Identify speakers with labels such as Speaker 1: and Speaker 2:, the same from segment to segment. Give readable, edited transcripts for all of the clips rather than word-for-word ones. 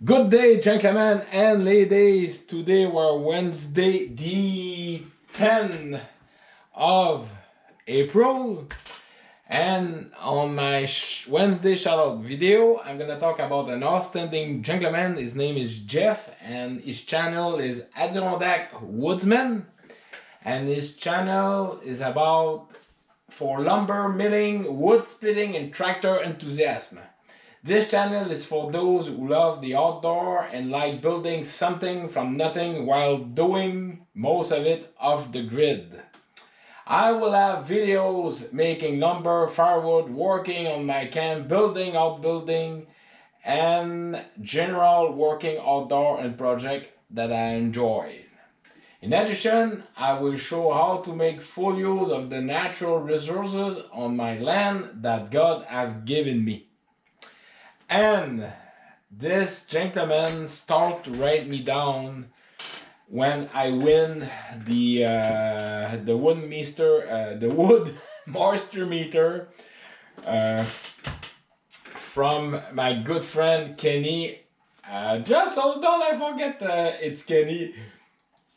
Speaker 1: Good day, gentlemen and ladies. Today we're Wednesday, the 10th of April. And on my Wednesday shoutout video, I'm gonna talk about an outstanding gentleman. His name is Jeff, and his channel is Adirondack Woodsman. And his channel is about for lumber milling, wood splitting, and tractor enthusiasm. This channel is for those who love the outdoor and like building something from nothing while doing most of it off the grid. I will have videos making lumber, firewood, working on my camp, building, outbuilding, and general working outdoor and project that I enjoy. In addition, I will show how to make full use of the natural resources on my land that God has given me. And this gentleman start to write me down when I win the wood moisture meter from my good friend Kenny. Just hold on, I forget it's Kenny.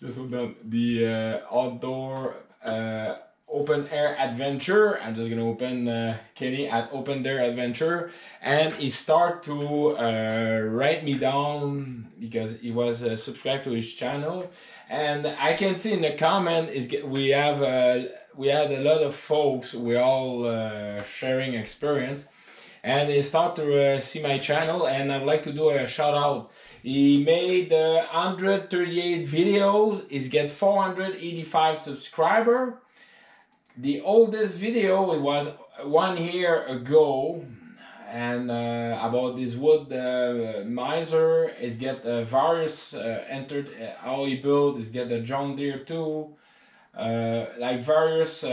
Speaker 1: Just hold on. The outdoor open air adventure. I'm just gonna open Kenny at open air adventure, and he start to write me down because he was subscribed to his channel, and I can see in the comment we had a lot of folks. We all sharing experience, and he start to see my channel, and I'd like to do a shout out. He made 138 videos. He's get 485 subscribers. The oldest video, it was 1 year ago, and about this wood miser. It's get various entered how he built. It's get the John Deere too, like various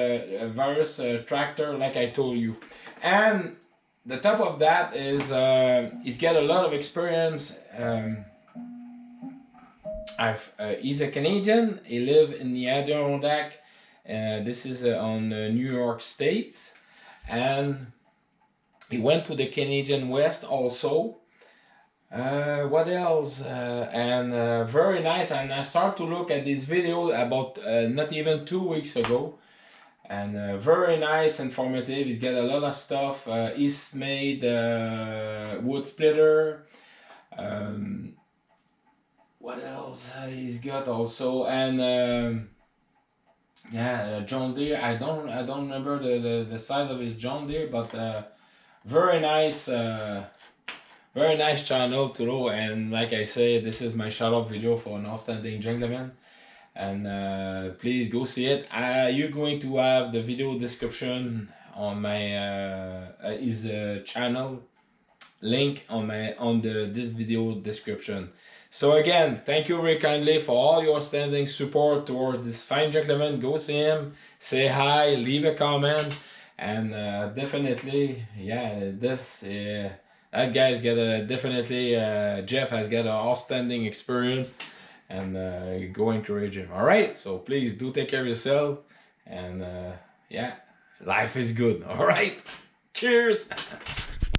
Speaker 1: tractor, like I told you. And the top of that is he's got a lot of experience. He's a Canadian. He live in the Adirondack. This is on New York State, and he went to the Canadian West also. What else? And very nice. And I start to look at this video about not even 2 weeks ago, and very nice, informative. He's got a lot of stuff. He's made wood splitter. What else? He's got also, and yeah, John Deere. I don't remember the size of his John Deere, but very nice channel to know. And like I say, this is my shout out video for an outstanding gentleman, and please go see it. You're going to have the video description on my his channel link on this video description. So again, thank you very kindly for all your standing support towards this fine gentleman. Go see him, say hi, leave a comment, and definitely, yeah, that guy's got a definitely. Jeff has got an outstanding experience, and go encourage him. All right, so please do take care of yourself, and yeah, life is good. All right, cheers.